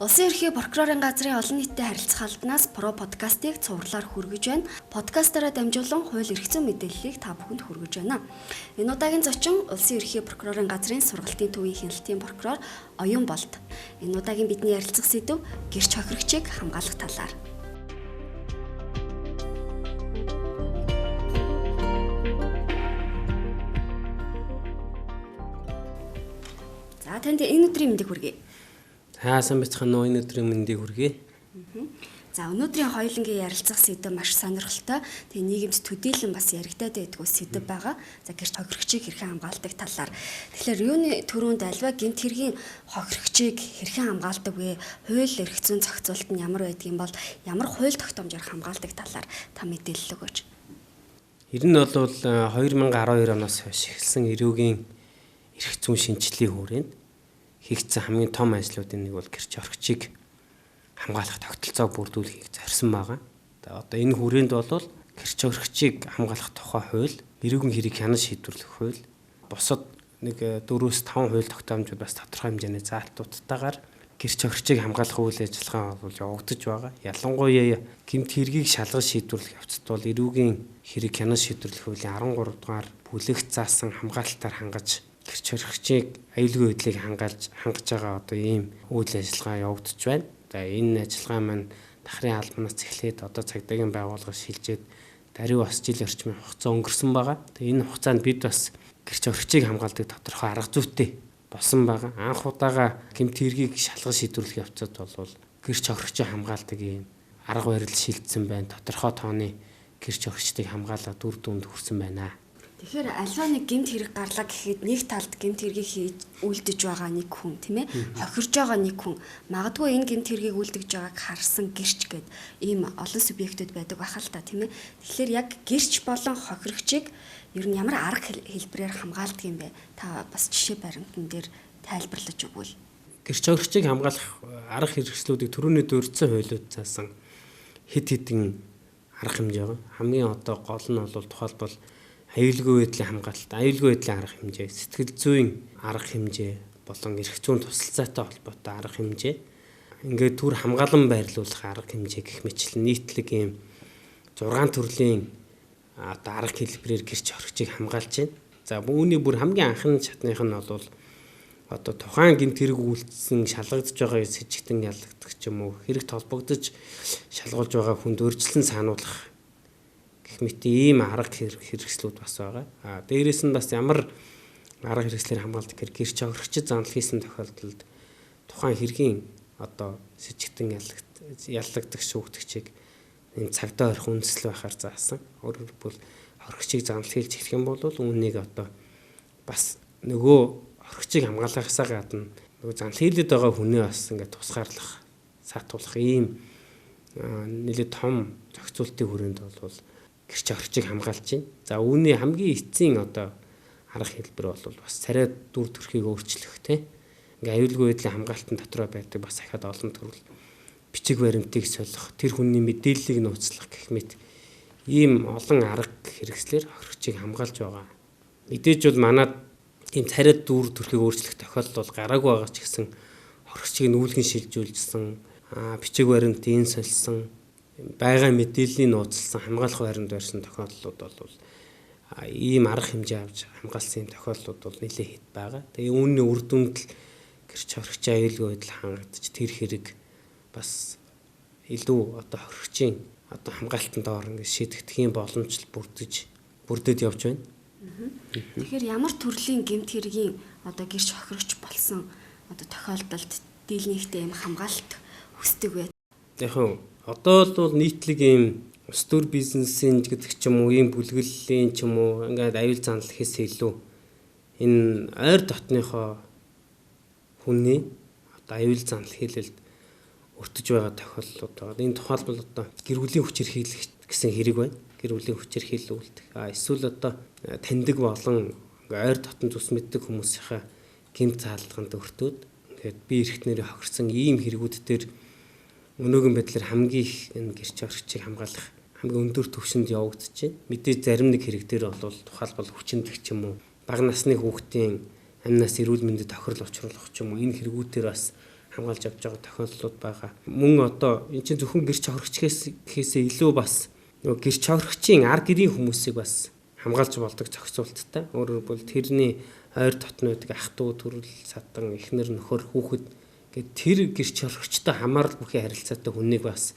Улсын ерхий прокурорын газрын олон нийтэд харилцах албанаас про подкастыг цувралаар хүргэж байна. Подкастаараа дамжуулан хууль эрх зүйн мэдээллийг та бүхэнд хүргэж байна. Энэ удаагийн зочин Улсын ерхий прокурорын газрын сургалтын төвийн хяналтын прокурор Оюн Болд. Энэ удаагийн бидний ярилцах сэдэв гэрч хохирогчийг хамгаалах талаар. За танд энэ өдрийн мэндийг хүргэе. Сайн бацхан энэ өдрийн мэндийг хүргэе. За өнөөдрийн хоёулангийн ярилцах сэдэв маш сонирхолтой. Тэгээ нийгэмд төдийлөн бас яригадаад байдгүй сэдэв байгаа. За гэрч хохирогчийг хэрхэн хамгаалдаг талаар. Тэгэхээр юуны төрөнд альва гэмт хэргийн хохирогчийг хэрхэн хамгаалдаг вэ? Хууль эрх зүйн зохицуулалт нь ямар байдгийг бол ямар хууль тогтоомжоор хамгаалдаг талаар та мэдээлэл өгөөч. Ер нь бол 2012 оноос хойш эхэлсэн эрүүгийн эрх зүйн шинжилгээний хүрээнд хийгдсэн хамгийн том ажлуудын нэг бол гэрч хохирогчийг хамгаалах тогтолцоог бүрдүүлэхийг зорьсон байгаа. Одоо энэ хүрээнд бол гэрч хохирогчийг хамгаалах тухай хууль, эрүүгийн хэрэг хянаж шийдвэрлэх хууль, бусад нэг 4-5 хууль тогтоомжууд бас тодорхой хэмжээний заалтуудтайгаар гэрч хохирогчийг хамгаалах үйл ажиллагаа бол явагдаж байгаа. Ялангуяа гэмт хэргийг шалгаж шийдвэрлэх явцад бол эрүүгийн хэрэг хянаж шийдвэрлэх хуулийн 13 дугаар бүлэгт заасан хамгаалтаар хангаж гэрч хохирогчийг аюулгүй байдлыг хангаж байгаа одоо ийм үйл ажиллагаа явагдаж байна. За энэ ажиллагаа маань дахрын албанаас эхлээд одоо цагдаагийн байгууллага шилжээд даруй бас жил орчмын хугацаа өнгөрсөн байгаа. Тэгээ энэ хугацаанд бид бас гэрч хохирогчийг хамгаалдаг тодорхой арга зүйтэй болсон байгаа. Анх удаага гэмт хэргийг шалгаж шийдвэрлэх явцад бол гэрч хохирогчийг хамгаалдаг ийм арга барил шилжсэн байна. Тодорхой тооны гэрч хохирогчдыг хамгаалаад үр дүнд хүрсэн байна. Тэгэхээр альва нэг гэмт хэрэг гарлаа гэхэд нэг талд гэмт хэргийг хийж үлдэж байгаа нэг хүн тийм ээ хохирж байгаа нэг хүн магадгүй энэ гэмт хэргийг үлдэж байгааг харсан гэрч гээд ийм олон субъектууд байдаг бахал та тийм ээ. Тэгэхээр яг гэрч болон хохирогчийг ер нь ямар арга хэлбэрээр хамгаалдаг юм бэ? Та бас жишээ баримтан дээр тайлбарлаж өгвөл. Гэрч хохирогчийг хамгаалах арга хэрэгслүүдийг түрүүний дурдсан хуулиуд заасан хэд хэдэн арга хэмжээ байгаа. Хамгийн одоо гол нь бол тухайлбал аюулгүй байдлын хамгаалалт, аюулгүй байдлын арга хэмжээ, сэтгэл зүйн арга хэмжээ болон эрх зүйн тусалцаатай холбоотой арга хэмжээ. Ингээд түр хамгаалан байрлуулах арга хэмжээ гэх мэтлэн нийтлэг ийм 6 төрлийн одоо арга хэлбэрээр гэрч хохирогчийг хамгаалж байна. За үүний бүр хамгийн анхны шатных нь бол одоо тухайн гэмт хэрэг үйлдсэн шалгагдж байгаа сэжигтэн ялагдах ч юм уу хэрэгт холбогдож шалгуулж байгаа хүнд өөрчлөлт сануулах мэт ийм арга хэрэгслүүд бас байгаа. Дээрээс нь бас ямар арга хэрэгслээр хамгаалдаг гэхээр гэрч хохирогчид занал хийсэн тохиолдолд тухайн хэргийн одоо сэжигтэн яллагдах шүүгтгчийг энэ цагдаа орох үндэслэл байхаар заасан. Өөрөөр хэлбэл хохирогчийг занал хийлж эхлэх юм бол үүнийг одоо бас нөгөө хохирогчийг хамгаалахаасаа гадна нөгөө занал хийлээд байгаа хүнээ бас ингээд тусгаарлах, саатуулах ийм нэлээд том зохицуултын хүрээнд бол гэрч хохирогчийг хамгаалж байна. За үүний хамгийн эцсийн одоо арга хэлбэр бол бас царай дүр төрхийг өөрчлөх тийм. Ингээ аюулгүй байдлын хамгаалтын дотроо байдаг бас ахад олон төрөл бичиг баримтыг солих, тэр хүний мэдээллийг нууцлах гэх мэт ийм олон арга хэрэгслэр хохирогчийг хамгаалж байгаа. Мэдээж бол манад ийм царай дүр төрхийг өөрчлөх тохиолдол бол гараагүй байгаа ч гэсэн хохирогчийг нүүлгэн шилжүүлжсэн, бичиг баримтын сольсон байгаа мэдээллийн нууцлсан хамгаалах байранд барьсан тохиолдлууд бол ийм арга хэмжээ авч хамгаалсан тохиолдлууд бол нэлээд хэд байгаа. Тэгээ үүний үр дүнд л гэрч хохирогчийн аюулгүй байдал хангагдаж тэр хэрэг бас илүү одоо хохирогчийн одоо хамгаалтанд ор ингэ шийдэгдэх юм боломжтой бүрдэж явж байна. Тэгэхээр ямар төрлийн гэмт хэргийн одоо гэрч хохирогч болсон одоо тохиолдолд дийлнийхтэй юм хамгаалалт хүсдэг вэ? Яг одоо бол нийтлэг ийм ус төр бизнесийн гэдэг ч юм уу, ийм бүлэглэлийн ч юм уу ингээд аюул занал хийхээс илүү энэ ойр дотныхоо хүний одоо аюул занал хийлэлд өртөж байгаа тохиолдлууд байгаа. Энэ тухайлбал одоо гэр бүлийн хүч хэрхийлэх гэсэн хэрэг байна. Гэр бүлийн хүч хэрхийлүүлдэг. Эсвэл одоо таньдаг болон ойр дотн тус мэддэг хүмүүсийнхээ гэмт хаалганд өртөөд ингээд би эрхт нэрээ хохирсон ийм хэрэгүүд дээр өнөөгийн байдлаар хамгийн их энэ гэрч хохирогчийг хамгаалах хамгийн өндөр түвшинд явагдаж байна. Мэдээж зарим нэг хэрэг дээр бол тухайлбал хүчиндэг ч юм уу, бага насны хүүхдийн амнаас эрүүл мэндэд тохирол учруулах ч юм уу энэ хэрэгүүдээр бас хамгаалж явж байгаа тохиолдлууд байгаа. Мөн одоо эн чинь зөвхөн гэрч хохирогчгээсээ илүү бас нөгөө гэрч хохирогчийн ар гэрийн хүмүүсийг бас хамгаалж болдог зохицуулттай. Өөрөөр хэлбэл тэрний ойр дотнуудыг ах トゥ төрөл садан эхнэр нөхөр хүүхэд гэд тэр гэрч хохирогчтой хамаарал бүхий харилцаатай хүнийг бас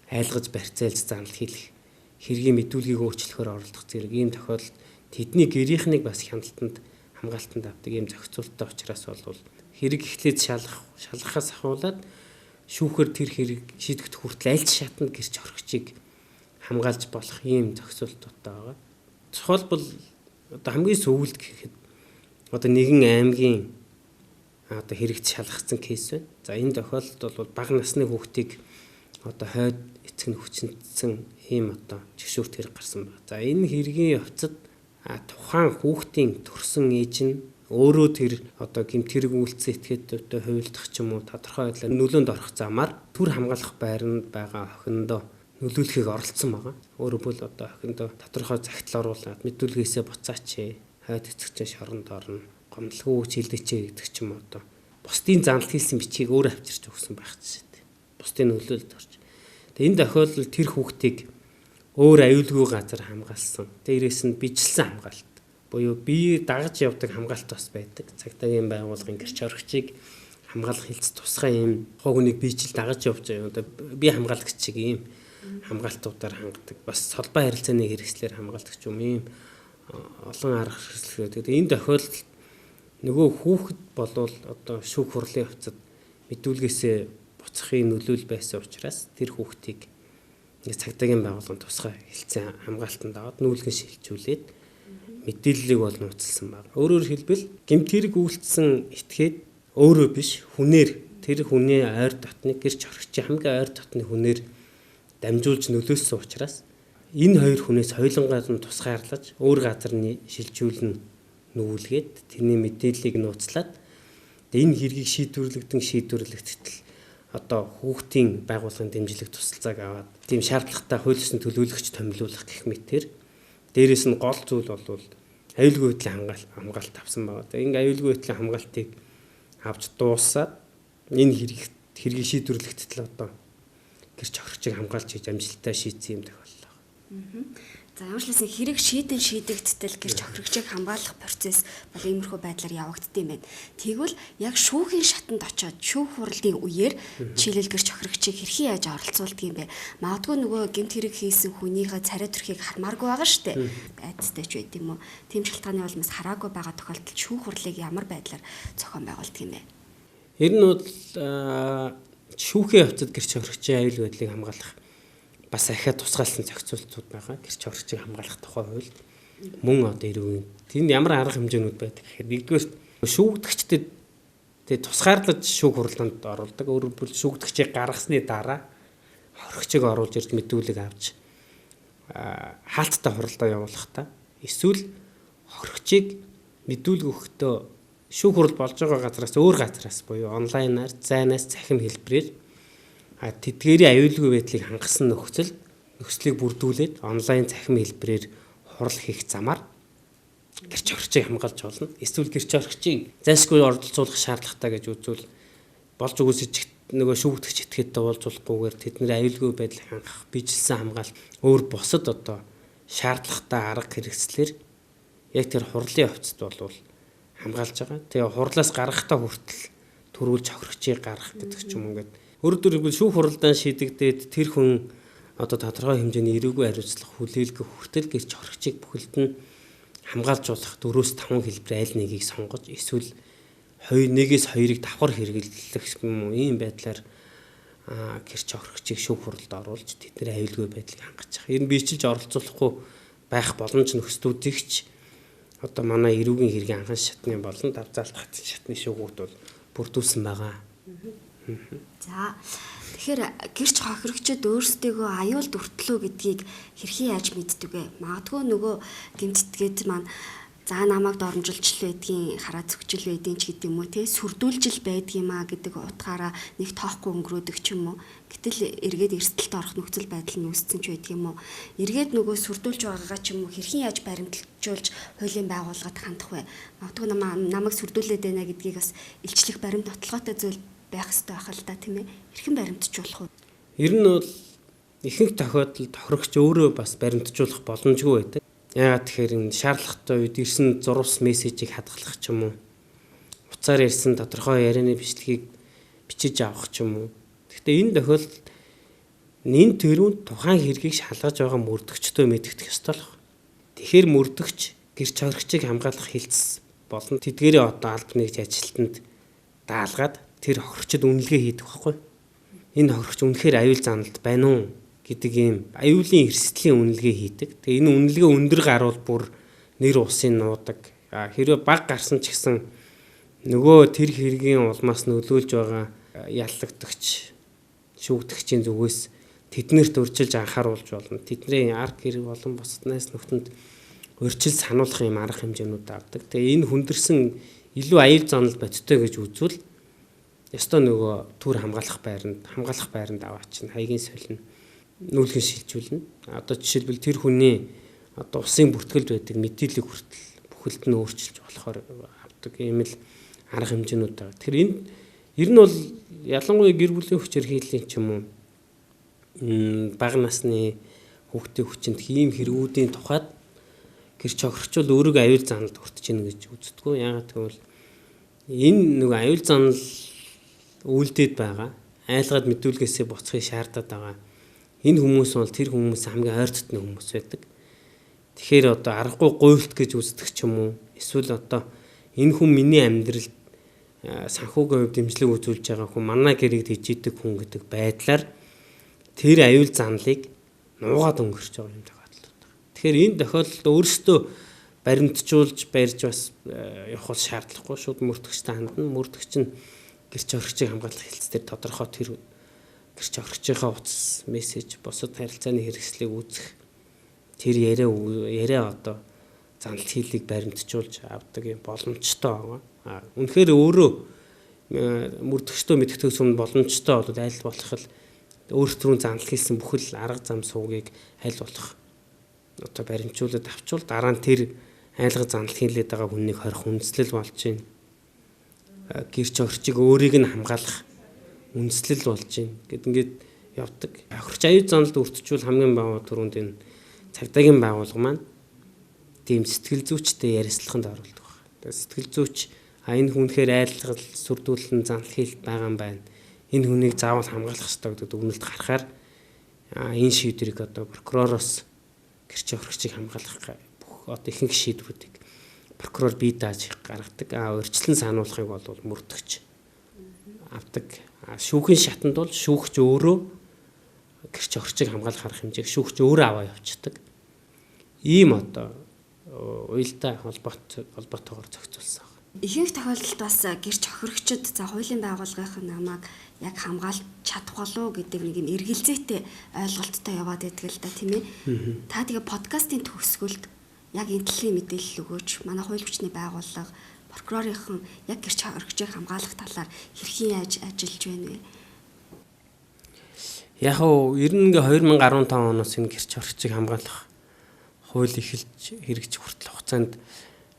айлгаж барьцаалж занал хийх хэргийн мэдүүлгийг өөрчлөхөөр оролдох зэрэг ийм тохиолдолд тэдний гэрийнхнийг бас хяналтанд хамгаалтанд авдаг ийм зохицуулттай учраас бол хэрэг эхлээд шалгахаас ахуулаад шүүхээр тэр хэрэг шийдэгдэх хүртэл аль ч шатнд гэрч хохирогчийг хамгаалж болох ийм зохицуултуудтай байгаа. Тухайлбал одоо хамгийн сүүлд гэхэд одоо нэгэн аймгийн одоо хэрэгт шалгагдсан кейс байна. За энэ тохиолдолд бол бага насны хүүхдийг одоо хойд эцэг нь хүчнэдсэн ийм одоо жигшүүрт хэрэг гарсан байна. За энэ хэргийн явцад тухайн хүүхдийн төрсэн ээж нь өөрөө тэр одоо гэмт хэрэг үйлцэн этгээд одоо хувилдах ч юм уу тодорхой байдлаар нөлөөнд орох замаар түр хамгаалах байранд байгаа охиндоо нөлөөлөхийг оролцсон байгаа. Өөрөөр хэлбэл одоо охиндоо тодорхой загтал оруулаад мэдүүлгээсээ буцаач хойд эцэгчээ шоронд орно. Гомдлгүй хилдэчээ гэдэг ч юм уу одоо бусдын занал хийсэн бичгийг өөр авчирч өгсөн байх чинь. Бусдын нөлөөлөлд орж. Тэгээ энэ тохиолдолд тэр хүүхдийг өөр аюулгүй газар хамгаалсан. Дээрээс нь бичлсэн хамгаалт. Буюу бие дагаж явдаг хамгаалт бас байдаг. Цагдаагийн байгууллагын гэрч хохирогчийг хамгаалах хилцэл тусгай юм хогныг биечил дагаж явж байгаа. Одоо бие хамгаалагч шиг ийм хамгаалтуудаар хангадаг. Бас холбоо харилцааны хэрэгслээр хамгаалдаг юм ийм олон арга хэрэгслүүд. Тэгээ энэ тохиолдолд нөгөө хүүхэд болвол одоо шүүх хурлын явцад мэдүүлгээсээ буцахын нөлөөл байсан учраас тэр хүүхдийг цагдаагийн байгууллагын тусгай хилцэн хамгаалтанд аваад нүүлгэн шилжүүлээд мэдээллийг бол нууцлсан байна. Өөрөөр хэлбэл гэмт хэрэг үйлдсэн этгээд өөрөө биш хүнээр тэр хүний ойр дотны гэрч хохирогчийн хамгийн ойр дотны хүнээр дамжуулж нөлөөлсөн учраас энэ хоёр хүнээс хоёулангаар нь тусгаарлаж өөр газар нь шилжүүлэн нүүлгээд тэрний мэдээллийг нууцлаад энэ хэргийг шийдвэрлэгдэл одоо хүүхдийн байгууллагын дэмжлэг тусалцааг аваад тийм шаардлагатай хууль ёсны төлөөлөгч томилуулах гэх мэтэр дээрэс нь гол зүйл бол аюулгүй байдлын хамгаалалт авсан байгаа. Тэгээ аюулгүй байдлын хамгаалтыг авч дуусаад энэ хэргийг шийдвэрлэгдэл одоо гэрч хохирогчийг хамгаалж хийж амжилттай шийдсэн юм тохиолдол байна. За ямар ч хэлсэн хэрэг шийдэгдтэл гэрч хохирогчийг хамгаалах процесс бол иймэрхүү байдлаар явагддаг юм байна. Тэгвэл яг шүүхийн шатанд очиод шүүх хурлын үеэр жишээлбэл гэрч хохирогчийг хэрхэн яаж оролцуулдаг юм бэ? Магадгүй нөгөө гэмт хэрэг хийсэн хүнийхээ царай төрхийг хармааргүй байгаа шүү дээ. Айдастай ч байд юм уу? Тэм шалтгааны улмаас хараагүй байгаа тохиолдолд шүүх хурлыг ямар байдлаар зохион байгуулдаг юм бэ? Ер нь бол шүүхийн явцад гэрч хохирогчийн аюул байдлыг хамгаалах бас ахиад тусгаалсан зохицуултууд байгаа. Гэрч хохирогчийг хамгаалах тухай хуульд мөн одоо ирүүн. Тэнд ямар арга хэмжээнүүд байдаг гэхээр нэгдүгээр шүүгдэгчдэд тусгаарлаж шүүх хурланд оруулдаг. Өөрөөр хэлбэл шүүгдэгчийг гаргасны дараа хохирогчийг оруулж ирж мэдүүлэг авч хаалттай хуралдаа явуулах та. Эсвэл хохирогчийг мэдүүлэг өгөхдөө шүүх хурал болж байгаа газараас өөр газараас буюу онлайнаар зайнаас цахим хэлбэрээр тэдгээрийн аюулгүй байдлыг хангасан нөхцөлийг бүрдүүлээд онлайн цахим хэлбэрээр хурал хийх замаар гэрч хохирогчийг хамгаалж болно. Эсвэл гэрч хохирогчийг зайлшгүй оролцуулах шаардлагатай гэж үзвэл болж өгөөсөж нөгөө шүүгдэгч этгээдтэй уулзуулахгүйгээр тэдний аюулгүй байдлыг хангах бичлсэн хамгаалалт өөр бусад одоо шаардлагатай арга хэрэгслэр яг тэр хурлын явцад бол хамгаалж байгаа. Тэгээ хурлаас гаргахтаа хүртэл төрүүлж хохирогчийг гаргах гэдэг ч юм ингээд өөрөөр хэлбэл шүүх хуралдаан шийдэгдээд тэр хүн одоо тодорхой хэмжээний эрүүгүй хариуцлага хүлээлгэх хүртэл гэрч хохирогчийг бүхэлд нь хамгаалж болох 4-5 хэлбэр аль нэгийг сонгож эсвэл 1-2-ыг давхар хэрэглэх юм уу ийм байдлаар гэрч хохирогчийг шүүх хуралд оруулж тэдний аюулгүй байдлыг хангаж байгаа. Ер нь биечилж оролцуулахгүй байх боломж нөхцлүүдийг ч одоо манай эрүүгийн хэргийн анхан шатны болон давзаалт хатны шатны шүүгүүд бол бүрдүүлсэн байгаа. За тэгэхээр гэрч хохирогчид өөрсдөө аюул дүртлөө гэдгийг хэрхэн яаж мэддэг вэ? Магадгүй нөгөө гэмтэтгээд маань за намайг дормжилж байдгийн хараа зөвчл байдгийн ч гэдэг юм уу те сүрдүүлжил байдгийм а гэдэг утгаараа нэг тоохгүй өнгөрөөдөг ч юм уу. Гэтэл эргээд эрсдэлд орох нөхцөл байдал нь үүссэн ч байдаг юм уу? Эргээд нөгөө сүрдүүлж байгаагаа ч юм уу хэрхэн яаж баримтлуулж хуулийн байгууллагад хандах вэ? Магадгүй намайг сүрдүүлээд байна гэдгийг бас илчлэх баримт нотлоготой зүйл байх хэрэгтэй байх л да тийм ээ. Хэрхэн баримтжуулах вэ? Ер нь бол ихэнх тохиолдолд тохирогч өөрөө бас баримтжуулах боломжгүй байдаг. Яагаад тэгэхээр энэ шаардлагатай үед ирсэн зурвас мессежийг хадгалах ч юм уу, уцаар ирсэн тодорхой ярианы бичлэгийг бичиж авах ч юм уу. Гэхдээ энэ тохиолдолд энэ төрөнд тухайн хэргийг шалгаж байгаа мөрдөгчдөө мэдэгдэх ёстой л. Тэгэхээр мөрдөгч гэрч хоригчийг хамгаалах хилцс болон тэдгээрээ одоо алба нэгж ажилтнанд даалгаад тэр хохирчид үнэлгээ хийдэг байхгүй. Энэ хохирч үнэхээр аюул заналд байна уу гэдэг ийм аюулын эрсдлийн үнэлгээ хийдэг. Тэгээ энэ үнэлгээ өндөр гарвал бүр нэр усын нуудаг. Хэрвээ баг гарсан ч гэсэн нөгөө тэр хэргийн улмаас нөлөөлж байгаа яллагдагч шүүгдэгчийн зүгээс тэднэрт урьдчилж анхааруулж болно. Тэдний арга хэрэг болон бусад найз нөхдөнд урьдчил сануулах юм арга хэмжээнүүд авдаг. Тэгээ энэ хүндэрсэн илүү аюул занал бодтой гэж үзвэл ёстой нөгөө түр хамгаалах байранд аваач нь хаягийн солино нүүлгэн шилжүүлнэ. Одоо жишээлбэл тэр хүний одоо усын бүртгэлд байдаг мэдээллийг хүртэл бүхэлд нь өөрчилж болохоор авдаг ийм л арга хэмжээнүүд байгаа. Тэгэхээр энэ ер нь бол ялангуяа гэр бүлийн хүч хэрхийллийн ч юм уу бага насны хүүхдийн хүчинд ийм хэрэгүүдийн тухайд гэрч хохирчвол өөрийгөө аюул заналд хүртэж ийн гэж үздэггүй. Яагаад гэвэл энэ нөгөө аюул занал үйлдээд байгаа айлгаад мэдүүлгээсээ буцахыг шаардаад байгаа. Энэ хүмүүс бол тэр хүмүүс хамгийн ойр дотны хүмүүс байдаг. Тэгэхээр одоо аргагүй гуйлт гэж үздэг ч юм уу эсвэл одоо энэ хүн миний амьдралд санхүүгийн хувьд дэмжлэг үзүүлж байгаа хүн манай гэрийг тэжээдэг хүн гэдэг байдлаар тэр аюул заналыг нуугаад өнгөрч байгаа юм тохиолдол байна. Тэгэхээр энэ тохиолдолд өөрсдөө баримтжуулж барьж бас явах бол шаардлагагүй шууд мөрдөгчтэй хандна. Мөрдөгч нь гэрч хоригчийг хамгаалах хэлцээр тодорхой тэр гэрч хоригчийнхаа утас мессеж бусад харилцааны хэрэгслийг үүсгэх тэр яриа одоо заналт хийлийг баримтжуулж авдаг юм боломжтой байгаа. Үнэхээр өөрөө мөрдөгчтөө мэдгэдэг юм боломжтой бол аль болох л өөртөө заналт хийсэн бүхэл арга зам суугийг аль болох одоо баримтжуулаад авчвал дараа нь тэр айлга заналт хийлээд байгаа хүнийг хорих үндэслэл болж байна. Гэрч хорчиг өөрийг нь хамгаалах үндэслэл болж байна гэд ингээд явдаг. Хохирч аюул заналд өртчүүл хамгийн бага түрүүнд энэ цагдаагийн байгууллага маань тийм сэтгэл зүйчтэй ярилцлаганд оролдог. Тэгээд сэтгэл зүйч энэ хүнхээр айлгал сүрдүүлэн заналт хийлт байгаа юм байна. Энэ хүнийг заавал хамгаалах ёстой гэдэг дүгнэлт гарахаар энэ шийдвэрийг одоо прокуророос гэрч хоригчийг хамгаалах бүх одоо ихэнх шийдвэрүүдийг прокурор бие дааж гаргадаг. Урьдчилан сануулгыг бол мөрдөгч авдаг. Шүүхийн шатанд бол шүүгч өөрөө гэрч хоригчийг хамгаалах арга хэмжээг шүүгч өөрөө аваа явуулдаг. Ийм одоо уялдаа холбоотойгоор зохицуулсан. Ихэнх тохиолдолд бас гэрч хохирогчид за хуулийн байгууллагын намайг яг хамгаалж чадах болов гэдэг нэг юм эргэлзээтэй ойлголттой яваад байдаг л да тийм ээ. Та тэгээ подкастын төгсгөлд яг энэ талын мэдээлэл өгөөч. Манай хууль хүчний байгууллага прокурорынхан яг гэрч хохирогчийг хамгаалах талаар хэрхэн ажиллаж байна вэ? Яг нь ер нь 2015 оноос энэ гэрч хохирогчийг хамгаалах хууль эхэлж хэрэгжих хүртэл хугацаанд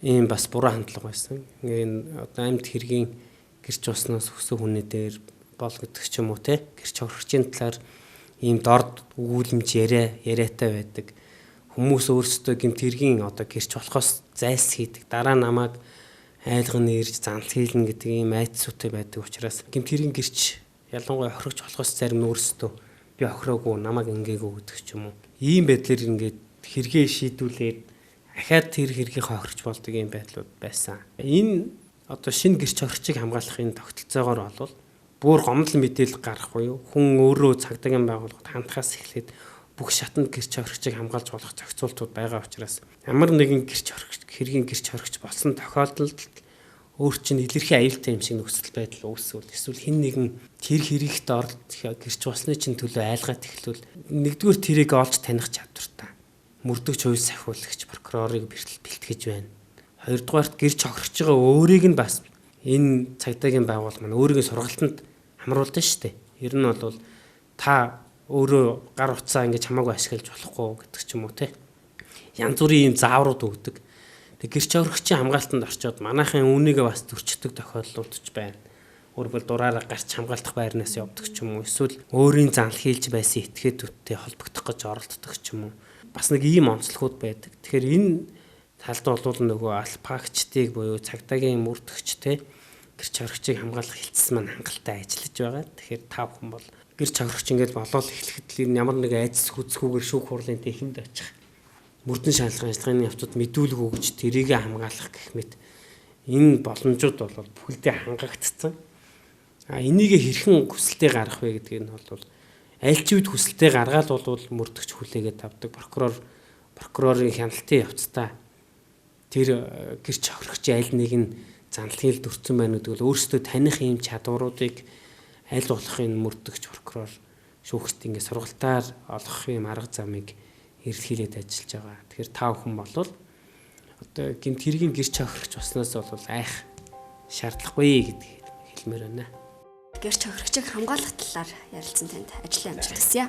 ийм бас буруу хандлага байсан. Ингээд одоо амьд хэргийн гэрч усноос өсөх хүний дээр бол гэдэг ч юм уу те гэрч хохирогчийн талаар ийм дорд өгүүлэмж яриатай байдаг. Хүмүүс өөрсдөө гэмт хэргийн одоо гэрч болохоос зайлс хийдэг. Дараа намайг айлганы ирж заналт хийлнэ гэдэг ийм айдсуутай байдаг учраас гэмт хэргийн гэрч ялангуяа хохирогч болохоос зарим нь өөрсдөө би охироогүй намайг ингээгүй гэдэг ч юм уу. Ийм байдлаар ингээд хэрэгээ шийдүүлээд ахаад тэр хэргийг хохирч болдог юм байдлууд байсан. Энэ одоо шинэ гэрч хохирчийг хамгаалахын тогтолцоогоор бол бүр гомдол мэдээлэл гарах буюу хүн өөрөө цагдаагийн байгууллагад хандхаас эхлээд бүх шатанд гэрч хохирчийг хамгаалж болох зохицуултууд байгаа учраас ямар нэгэн гэрч хохирч хэргийн гэрч хохирч болсон тохиолдолд өөр чинь илэрхий аюултай юм шиг нөхцөл байдал үүсвэл эсвэл хэн нэгэн тэр хэрэгт оролт гэрч усны чинь төлөө айлгаад эхлүүл нэгдүгээр тэрийг олж таних чадвартай мөрдөгч хувь сахиулагч прокурорыг бэлтгэж байна. Хоёрдугаарт гэрч хохирч байгаа өөрийг нь бас энэ цагдаагийн байгууллага маань өөрийн сургалтанд хамруулдаг шүү дээ. Ер нь бол та өөрөө гар утсаа ингэж хамаагүй ашиглаж болохгүй гэдэг ч юм уу те. Янз бүрийн ийм зааврууд өгдөг. Тэг гэрч хохирогчийн хамгаалтанд орчоод манайхын үүнийгээ бас зөрчдөг тохиолдлууд ч байна. өөрөөр дураараа гарч хамгаалах байрнаас явдаг ч юм уу. Эсвэл өөрийн занл хийлж байсан этгээдүүдтэй холбогдох гэж оролддог ч юм уу. Бас нэг ийм онцлогуд байдаг. Тэгэхээр энэ талд бол нөгөө алпагчдыг буюу цагдаагийн мөрдөгчтэй гэр чаврагчийг хамгаалах хилцс маань хангалттай ажиллаж байгаа. Тэгэхээр та бүхэн бол гэр чаврагч ингээд болоод эхлэхэд л ямар нэг айдас хүзгүүгээр шүүх хурлын тэхэнд очих мөрдөн шаналгын ажиллагааны явцад мэдүүлэг өгж тэрийг хамгаалах гэх мэт энэ боломжууд бол бүхэлдээ хангагдсан. Энийг хэрхэн хүсэлтэд гаргах вэ гэдгийг нь бол аль ч үед хүсэлтэд гаргаад бол мөрдөгч хүлээгээд авдаг прокурорын хяналтын явцдаа тэр гэр чаврагч аль нэг нь занлын дурдсан байна гэдэг бол өөрсдөө таних юм чадваруудыг аль болох энэ мөрдөгч прокурор шүүгчд ингээд сургалтаар олох юм арга замыг эрэлхийлээд ажиллаж байгаа. Тэгэхээр та бүхэн бол одоо гэмт хэргийн гэр чаврагч болсноос бол айх шаардлагагүй гэдгийг хэлмээр байна. Гэр чаврагчийг хамгаалах талаар ярилцсан танд ажлын амжилт хүсье.